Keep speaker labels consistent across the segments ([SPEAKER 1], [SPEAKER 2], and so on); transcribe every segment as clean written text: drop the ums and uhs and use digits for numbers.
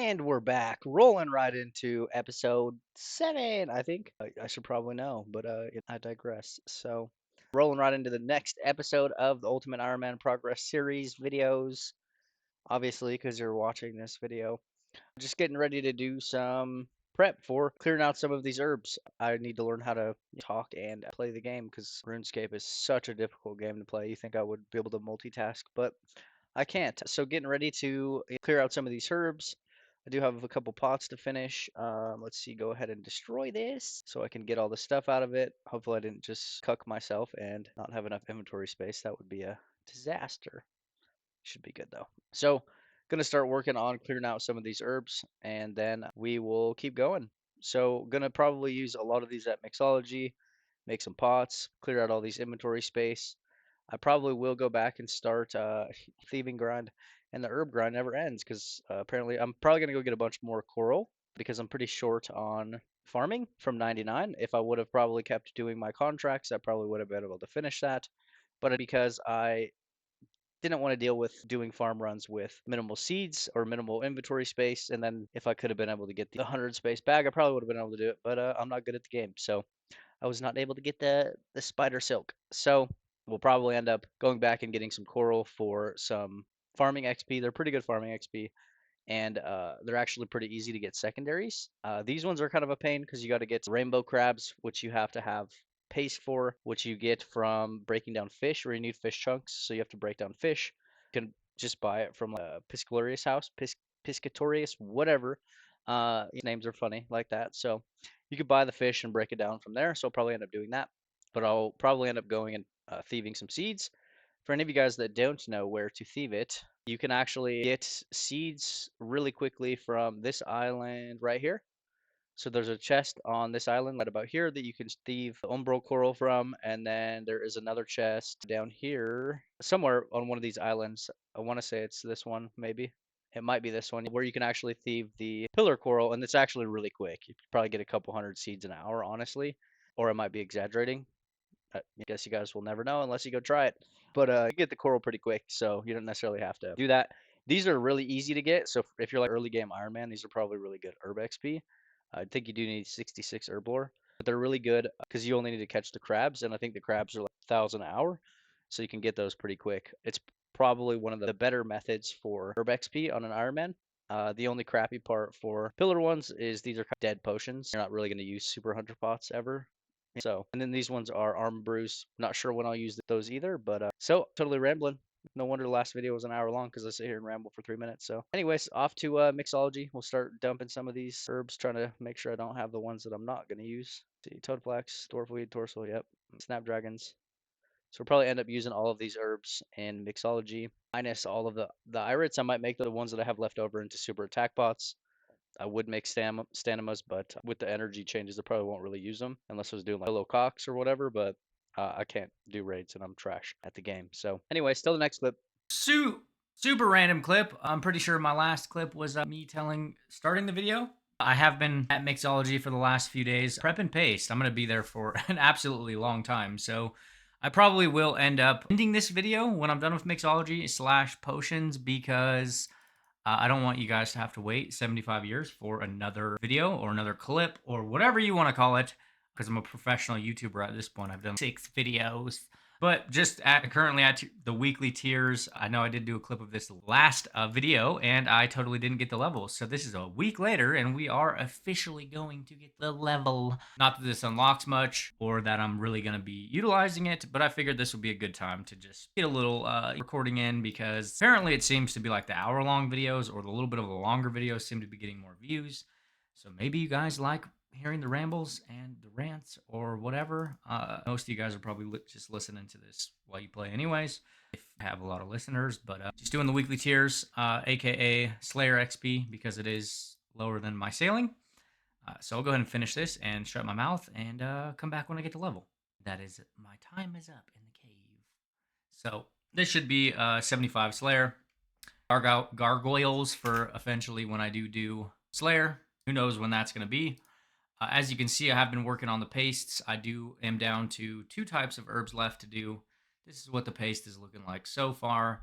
[SPEAKER 1] And we're back, rolling right into episode 7, I think. I should probably know, but I digress. So, rolling right into the next episode of the Ultimate Ironman Progress Series videos, obviously, because you're watching this video. Just getting ready to do some prep for clearing out some of these herbs. I need to learn how to talk and play the game because RuneScape is such a difficult game to play. You think I would be able to multitask, but I can't. So getting ready to clear out some of these herbs. I do have a couple pots to finish. Let's see, go ahead and destroy this so I can get all the stuff out of it. Hopefully I didn't just cuck myself and not have enough inventory space. That would be a disaster. Should be good though. So gonna start working on clearing out some of these herbs and then we will keep going. So gonna probably use a lot of these at Mixology, make some pots, clear out all these inventory space. I probably will go back and start thieving grind, and the herb grind never ends because apparently I'm probably gonna go get a bunch more coral because I'm pretty short on farming from 99. If I would have probably kept doing my contracts, I probably would have been able to finish that. But because I didn't want to deal with doing farm runs with minimal seeds or minimal inventory space, and then if I could have been able to get the 100 space bag, I probably would have been able to do it. But I'm not good at the game, so I was not able to get the spider silk. So we'll probably end up going back and getting some coral for some farming XP. They're pretty good farming XP, and they're actually pretty easy to get secondaries. These ones are kind of a pain because you got to get rainbow crabs, which you have to have paste for, which you get from breaking down fish, or you need fish chunks, so you have to break down fish. You can just buy it from a Piscatorius house, Piscatorius, whatever. Names are funny like that. So you could buy the fish and break it down from there. So I'll probably end up doing that. But I'll probably end up going and thieving some seeds. For any of you guys that don't know where to thieve it, you can actually get seeds really quickly from this island right here. So there's a chest on this island right about here that you can thieve the umbral coral from, and then there is another chest down here somewhere on one of these islands. I want to say it's this one, maybe. It might be this one where you can actually thieve the pillar coral, and it's actually really quick. You could probably get a couple hundred seeds an hour, honestly, or I might be exaggerating. I guess you guys will never know unless you go try it. But you get the coral pretty quick, so you don't necessarily have to do that. These are really easy to get, so if you're like early game Ironman, these are probably really good herb XP. I think you do need 66 Herblore, but they're really good because you only need to catch the crabs, and I think the crabs are like 1,000 an hour, so you can get those pretty quick. It's probably one of the better methods for herb XP on an Ironman. The only crappy part for pillar ones is these are dead potions. You're not really going to use super hunter pots ever. So, and then these ones are arm brews. Not sure when I'll use those either, but so totally rambling. No wonder the last video was an hour long because I sit here and ramble for 3 minutes. So, anyways, off to Mixology. We'll start dumping some of these herbs, trying to make sure I don't have the ones that I'm not going to use. See, toadflax, dwarfweed, torsal, yep, snapdragons. So we'll probably end up using all of these herbs in Mixology, minus all of the irids. I might make the ones that I have left over into super attack pots. I would make stanimas, but with the energy changes, I probably won't really use them unless I was doing like Willow Cox or whatever. But I can't do raids and I'm trash at the game. So, anyways, till the next clip.
[SPEAKER 2] Super random clip. I'm pretty sure my last clip was me starting the video. I have been at Mixology for the last few days. Prep and paste. I'm going to be there for an absolutely long time. So I probably will end up ending this video when I'm done with Mixology / potions because I don't want you guys to have to wait 75 years for another video or another clip or whatever you want to call it because I'm a professional YouTuber at this point. I've done 6 videos. But just currently at the weekly tiers, I know I did do a clip of this last video, and I totally didn't get the level. So this is a week later, and we are officially going to get the level. Not that this unlocks much, or that I'm really going to be utilizing it, but I figured this would be a good time to just get a little recording in, because apparently it seems to be like the hour-long videos, or the little bit of the longer videos seem to be getting more views. So maybe you guys like hearing the rambles and the rants or whatever. Most of you guys are probably just listening to this while you play anyways, if I have a lot of listeners. But just doing the weekly tiers, aka Slayer XP, because it is lower than my sailing. So I'll go ahead and finish this and shut my mouth and come back when I get to level. That is, my time is up in the cave. So this should be 75 Slayer. Gargoyles for eventually when I do Slayer. Who knows when that's going to be. As you can see, I have been working on the pastes. I am down to 2 types of herbs left to do. This is what the paste is looking like so far.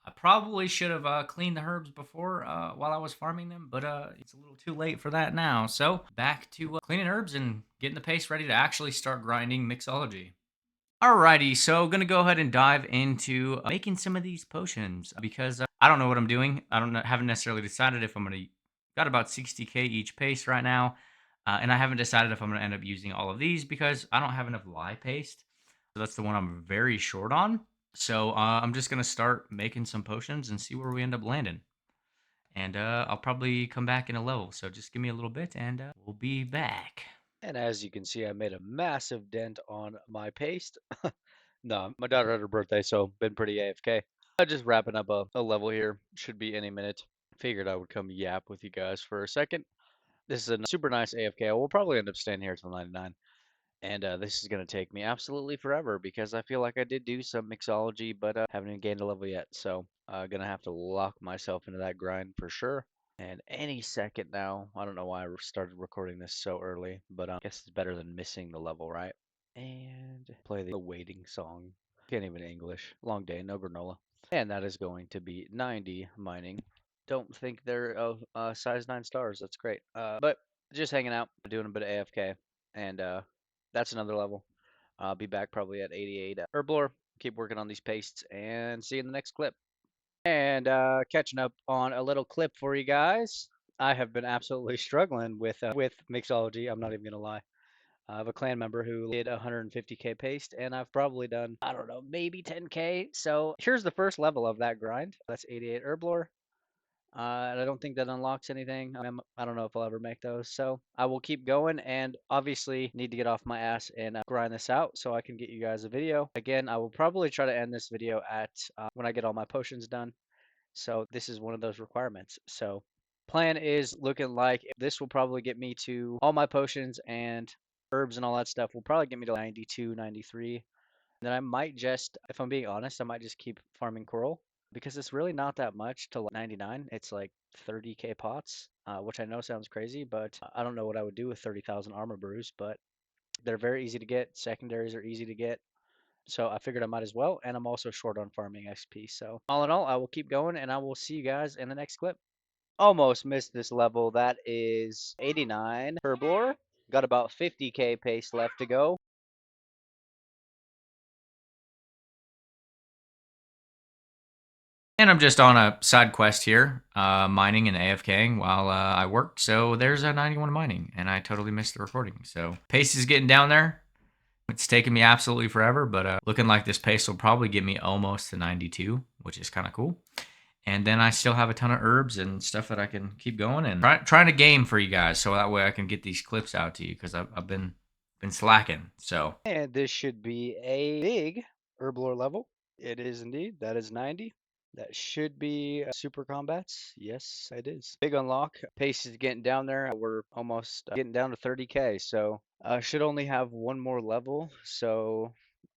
[SPEAKER 2] I probably should have cleaned the herbs before while I was farming them, but it's a little too late for that now. So back to cleaning herbs and getting the paste ready to actually start grinding mixology. Alrighty, so gonna go ahead and dive into making some of these potions because I don't know what I'm doing. I don't know, haven't necessarily decided if I'm gonna got about 60k each paste right now, and I haven't decided if I'm gonna end up using all of these because I don't have enough lye paste. So that's the one I'm very short on. So I'm just gonna start making some potions and see where we end up landing. And I'll probably come back in a level. So just give me a little bit, and we'll be back.
[SPEAKER 1] And as you can see, I made a massive dent on my paste. No, my daughter had her birthday, so been pretty AFK. Just wrapping up a level here. Should be any minute. Figured I would come yap with you guys for a second. This is a super nice AFK. We'll probably end up staying here till 99. And this is going to take me absolutely forever because I feel like I did do some mixology, but haven't even gained a level yet. So going to have to lock myself into that grind for sure. And any second now, I don't know why I started recording this so early, but I guess it's better than missing the level, right? And play the waiting song. Can't even English. Long day, no granola. And that is going to be 90 mining. Don't think they're size 9 stars. That's great. But just hanging out, doing a bit of AFK. And that's another level. I'll be back probably at 88 Herblore. Keep working on these pastes and see you in the next clip. And catching up on a little clip for you guys. I have been absolutely struggling with mixology. I'm not even gonna lie. I have a clan member who did 150k paste, and I've probably done, I don't know, maybe 10k. So here's the first level of that grind. That's 88 Herblore. And I don't think that unlocks anything. I don't know if I'll ever make those. So I will keep going and obviously need to get off my ass and grind this out so I can get you guys a video. Again, I will probably try to end this video at when I get all my potions done. So this is one of those requirements. So plan is looking like this will probably get me to all my potions and herbs and all that stuff will probably get me to 92, 93. Then I might just, if I'm being honest, I might just keep farming coral because it's really not that much to 99. It's like 30k pots, which I know sounds crazy, but I don't know what I would do with 30,000 armor brews, but they're very easy to get. Secondaries are easy to get. So I figured I might as well, and I'm also short on farming XP. So all in all, I will keep going, and I will see you guys in the next clip. Almost missed this level. That is 89 Herblore. Got about 50k pace left to go.
[SPEAKER 2] And I'm just on a side quest here, mining and AFKing while I work. So there's a 91 mining, and I totally missed the recording. So pace is getting down there. It's taken me absolutely forever, but looking like this pace will probably get me almost to 92, which is kind of cool. And then I still have a ton of herbs and stuff that I can keep going and trying to game for you guys, so that way I can get these clips out to you because I've been slacking. So
[SPEAKER 1] And this should be a big Herblore level. It is indeed. That is 90. That should be super combats. Yes, it is. Big unlock. Pace is getting down there. We're almost getting down to 30k. So I should only have one more level. So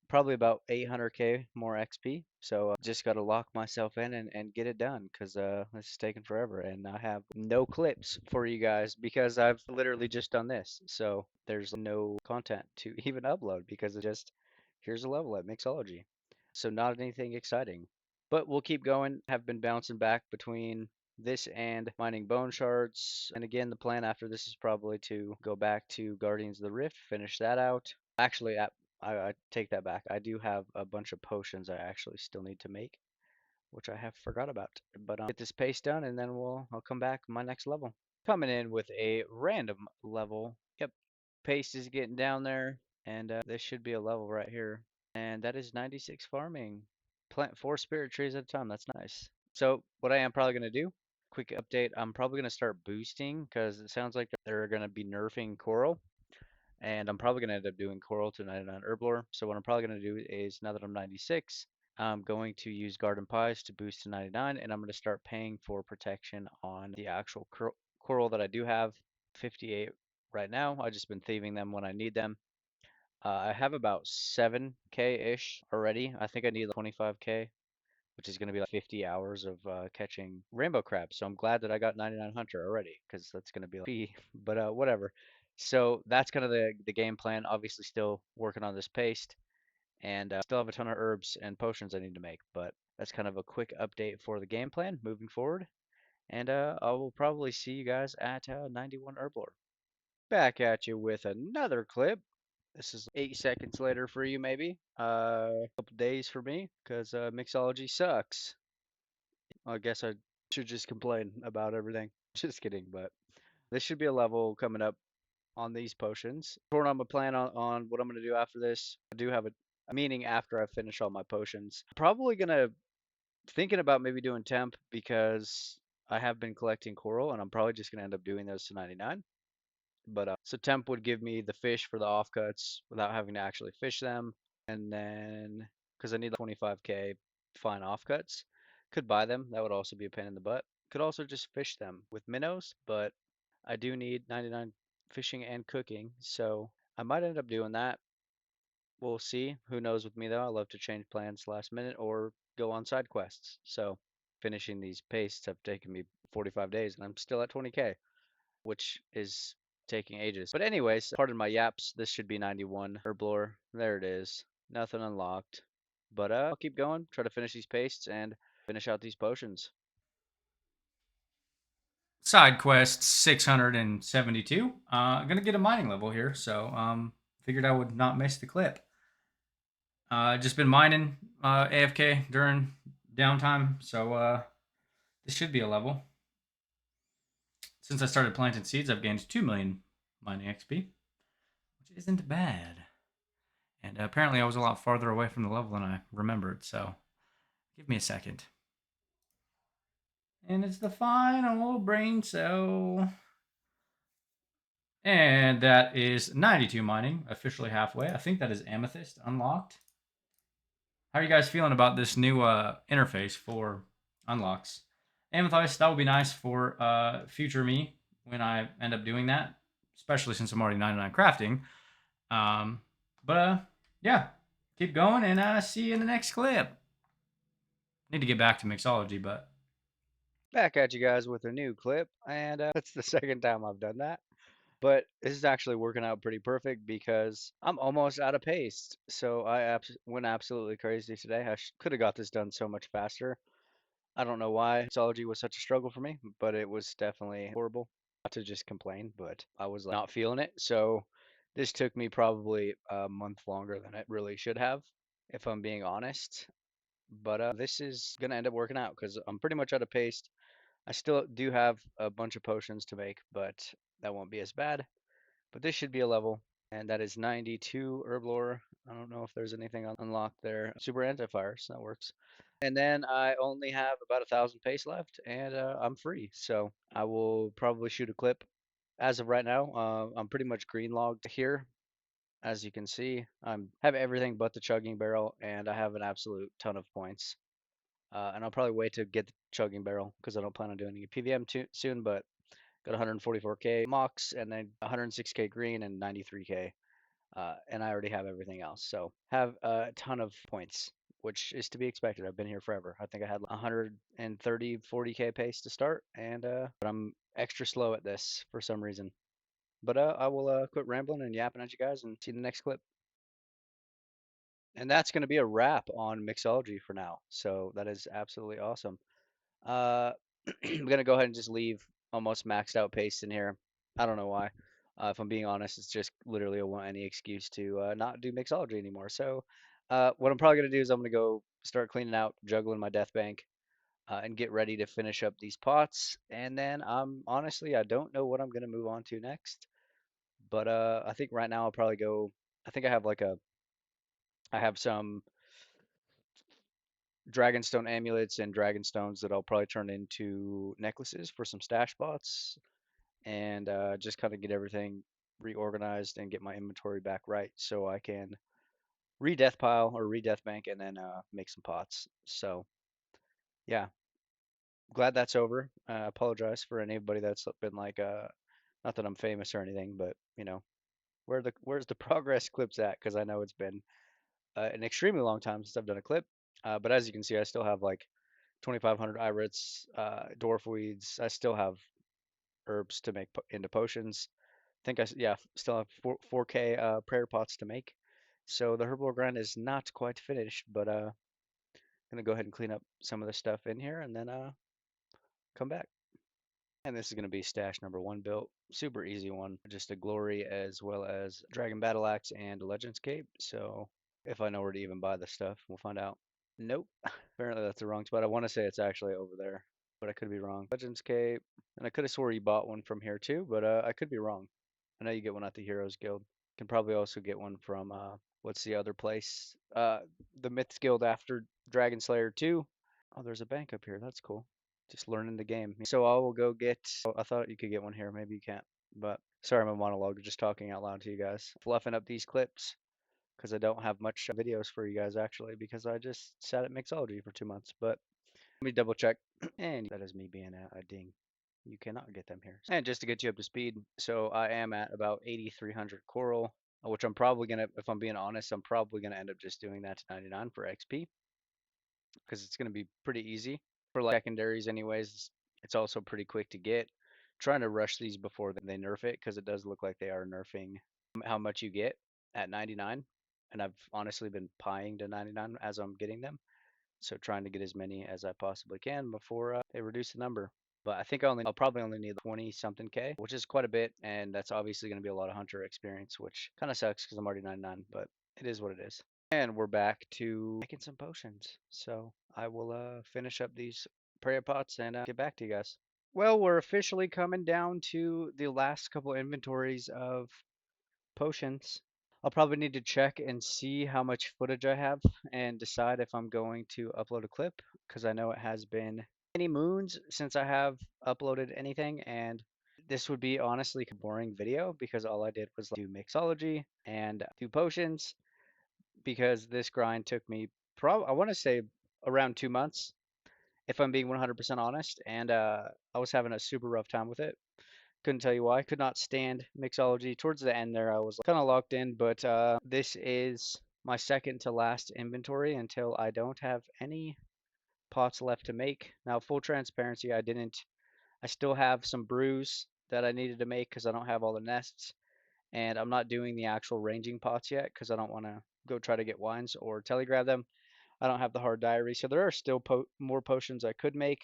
[SPEAKER 1] probably about 800k more XP. So just got to lock myself in and get it done because this is taking forever. And I have no clips for you guys because I've literally just done this. So there's no content to even upload because it's just here's a level at Mixology. So not anything exciting. But we'll keep going. Have been bouncing back between this and mining bone shards. And again, the plan after this is probably to go back to Guardians of the Rift, finish that out. Actually, I take that back. I do have a bunch of potions I actually still need to make, which I have forgot about. But get this pace done, and then I'll come back my next level. Coming in with a random level. Yep, pace is getting down there, and this should be a level right here. And that is 96 farming. Plant 4 spirit trees at a time. That's nice. So what I am probably gonna do, quick update. I'm probably gonna start boosting because it sounds like they're gonna be nerfing coral. And I'm probably going to end up doing Coral to 99 Herblore. So what I'm probably going to do is, now that I'm 96, I'm going to use Garden Pies to boost to 99, and I'm going to start paying for protection on the actual Coral that I do have, 58 right now. I've just been thieving them when I need them. I have about 7k-ish already. I think I need 25k, which is going to be like 50 hours of catching rainbow crabs. So I'm glad that I got 99 hunter already because that's going to be like, but whatever. So that's kind of the game plan. Obviously, still working on this paste and still have a ton of herbs and potions I need to make. But that's kind of a quick update for the game plan moving forward. And I will probably see you guys at 91 Herblore. Back at you with another clip. This is 8 seconds later for you, maybe. A couple days for me, because Mixology sucks. I guess I should just complain about everything. Just kidding, but this should be a level coming up on these potions. Pouring on my plan on what I'm going to do after this. I do have a meeting after I finish all my potions. Probably going to thinking about maybe doing temp because I have been collecting coral and I'm probably just going to end up doing those to 99. But so temp would give me the fish for the offcuts without having to actually fish them. And then because I need like 25k fine offcuts, could buy them. That would also be a pain in the butt. Could also just fish them with minnows, but I do need 99 fishing and cooking, so I might end up doing that. We'll see. Who knows with me though? I love to change plans last minute or go on side quests. So finishing these pastes have taken me 45 days and I'm still at 20k, which is taking ages. But anyways, pardon my yaps. This should be 91 Herblore. There it is. Nothing unlocked. But I'll keep going, try to finish these pastes and finish out these potions.
[SPEAKER 2] Side quest 672. Gonna get a mining level here, so figured I would not miss the clip. Just been mining AFK during downtime, so this should be a level. Since I started planting seeds, I've gained 2 million mining XP, which isn't bad. And apparently I was a lot farther away from the level than I remembered, so give me a second. And it's the final brain cell. And that is 92 mining, officially halfway. I think that is Amethyst unlocked. How are you guys feeling about this new interface for unlocks? Amethyst, that would be nice for future me when I end up doing that, especially since I'm already 99 crafting. But yeah, keep going and see you in the next clip. Need to get back to mixology, but
[SPEAKER 1] Back at you guys with a new clip, and that's the second time I've done that. But this is actually working out pretty perfect because I'm almost out of paste. So I went absolutely crazy today. I could have got this done so much faster. I don't know why mixology was such a struggle for me, but it was definitely horrible. Not to just complain, but I was like, not feeling it. So this took me probably a month longer than it really should have, if I'm being honest. But this is gonna end up working out because I'm pretty much out of paste. I still do have a bunch of potions to make, but that won't be as bad. But this should be a level, and that is 92 Herblore. I don't know if there's anything unlocked there. Super Antifire, so that works. And then I only have about 1,000 pace left, and I'm free. So I will probably shoot a clip. As of right now, I'm pretty much green logged here. As you can see, I have everything but the chugging barrel, and I have an absolute ton of points. And I'll probably wait to get the chugging barrel because I don't plan on doing any PVM soon, but got 144k mox and then 106k green and 93k. And I already have everything else. So have a ton of points, which is to be expected. I've been here forever. I think I had 130, 40k pace to start, and but I'm extra slow at this for some reason. But I will quit rambling and yapping at you guys and see the next clip. And that's going to be a wrap on mixology for now. So that is absolutely awesome. Uh, I'm gonna go ahead and just leave almost maxed out paste in here. I don't know why. If I'm being honest, it's just literally I want any excuse to not do mixology anymore. So what I'm probably gonna do is I'm gonna go start cleaning out, juggling my death bank, and get ready to finish up these pots. And then honestly, I don't know what I'm gonna move on to next. But I think right now I'll probably go. I think I have some dragonstone amulets and dragonstones that I'll probably turn into necklaces for some stash bots and just kind of get everything reorganized and get my inventory back right so I can re-death pile or re-death bank and then make some pots. So yeah, glad that's over. Apologize for anybody that's been like, not that I'm famous or anything, but where's the progress clips at? Because I know it's been an extremely long time since I've done a clip. But as you can see, I still have like 2,500 irits, dwarf weeds. I still have herbs to make into potions. Think yeah, still have 4K prayer pots to make. So the Herblore grind is not quite finished, but Gonna go ahead and clean up some of the stuff in here and then come back. And this is going to be stash number 1 built. Super easy one. Just a glory as well as dragon battle axe and a legend scape. So if I know where to even buy the stuff, we'll find out. Nope. Apparently that's the wrong spot. I want to say it's actually over there, but I could be wrong. Legend scape. And I could have swore you bought one from here too, but I could be wrong. I know you get one at the Heroes Guild. Can probably also get one from what's the other place? The Myths Guild after Dragon Slayer 2. Oh, there's a bank up here. That's cool. Just learning the game. So I will go get. Oh, I thought you could get one here. Maybe you can't. But sorry, my monologue. Just talking out loud to you guys. Fluffing up these clips because I don't have much videos for you guys actually because I just sat at Mixology for 2 months. But let me double check. And that is me being a ding. You cannot get them here. And just to get you up to speed, so I am at about 8,300 coral, which I'm probably gonna, if I'm being honest, I'm probably gonna end up just doing that to 99 for XP because it's gonna be pretty easy for like secondaries anyways. It's also pretty quick to get. Trying to rush these before they nerf it because it does look like they are nerfing how much you get at 99, and I've honestly been pieing to 99 as I'm getting them. So trying to get as many as I possibly can before they reduce the number. But I think I'll probably only need 20 something K, which is quite a bit, and that's obviously going to be a lot of hunter experience, which kind of sucks because I'm already 99, but it is what it is. And we're back to making some potions. So I will finish up these prayer pots and get back to you guys. Well, we're officially coming down to the last couple inventories of potions. I'll probably need to check and see how much footage I have and decide if I'm going to upload a clip because I know it has been many moons since I have uploaded anything, and this would be honestly a boring video because all I did was do mixology and do potions because this grind took me I want to say around 2 months if I'm being 100% honest, and I was having a super rough time with it. Couldn't tell you why. Could not stand mixology. Towards the end there, I was kind of locked in, but this is my second to last inventory until I don't have any pots left to make. Now, full transparency, I still have some brews that I needed to make because I don't have all the nests, and I'm not doing the actual ranging pots yet because I don't want to go try to get wines or telegrab them. I don't have the hard diary, so there are still more potions I could make.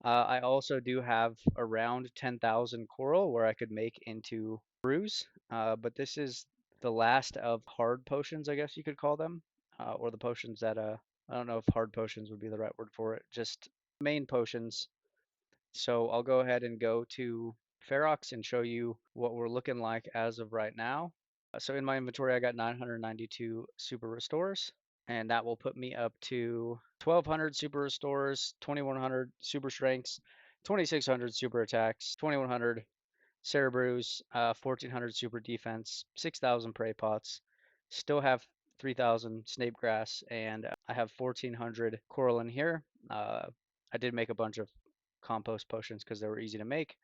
[SPEAKER 1] I also do have around 10,000 coral where I could make into brews, but this is the last of hard potions, I guess you could call them, or the potions that I don't know if hard potions would be the right word for it, just main potions. So I'll go ahead and go to Ferox and show you what we're looking like as of right now. So in my inventory, I got 992 super restores, and that will put me up to 1,200 super restores, 2,100 super strengths, 2,600 super attacks, 2,100 cerebrews, 1,400 super defense, 6,000 prey pots. Still have 3,000 snape grass, and I have 1,400 coral in here. I did make a bunch of compost potions because they were easy to make,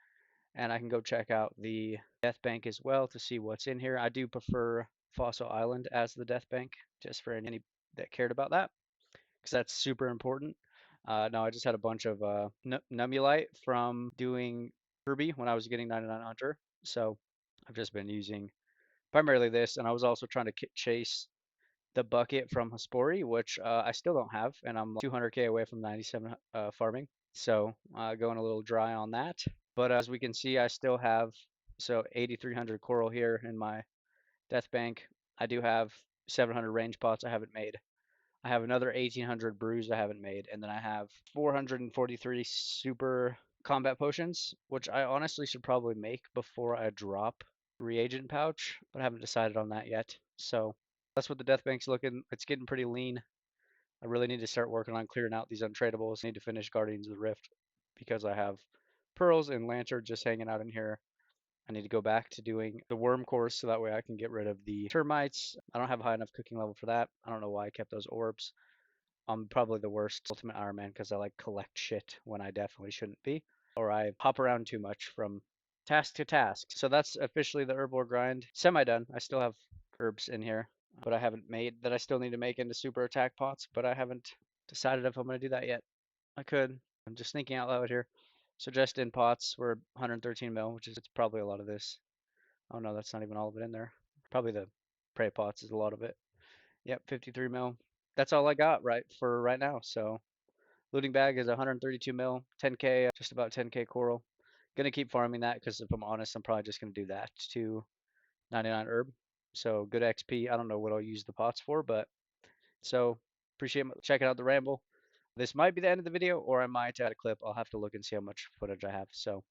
[SPEAKER 1] and I can go check out the death bank as well to see what's in here. I do prefer Fossil Island as the death bank, just for any that cared about that, because that's super important. No, I just had a bunch of Numulite from doing Kirby when I was getting 99 Hunter, so I've just been using primarily this, and I was also trying to chase the bucket from Hespori, which I still don't have, and I'm 200k away from 97 farming. So going a little dry on that. But as we can see, I still have 8,300 coral here in my death bank. I do have 700 range pots I haven't made. I have another 1,800 brews I haven't made, and then I have 443 super combat potions, which I honestly should probably make before I drop reagent pouch, but I haven't decided on that yet. So that's what the death bank's looking. It's getting pretty lean. I really need to start working on clearing out these untradables. I need to finish Guardians of the Rift because I have pearls and lantern just hanging out in here. I need to go back to doing the worm course so that way I can get rid of the termites. I don't have a high enough cooking level for that. I don't know why I kept those orbs. I'm probably the worst Ultimate Iron Man because I like collect shit when I definitely shouldn't be, or I hop around too much from task to task. So that's officially the Herblore grind. Semi done. I still have herbs in here, but I haven't made that I still need to make into super attack pots, but I haven't decided if I'm going to do that yet. I could. I'm just thinking out loud here. So just in pots, we're 113 mil, which is it's probably a lot of this. Oh no, that's not even all of it in there. Probably the prey pots is a lot of it. Yep, 53 mil. that's all I got right for right now. So looting bag is 132 mil, 10k, just about 10k coral. Gonna keep farming that because if I'm honest, I'm probably just gonna do that to 99 herb. So good XP. I don't know what I'll use the pots for, but so appreciate checking out the ramble. This might be the end of the video, or I might add a clip. I'll have to look and see how much footage I have. So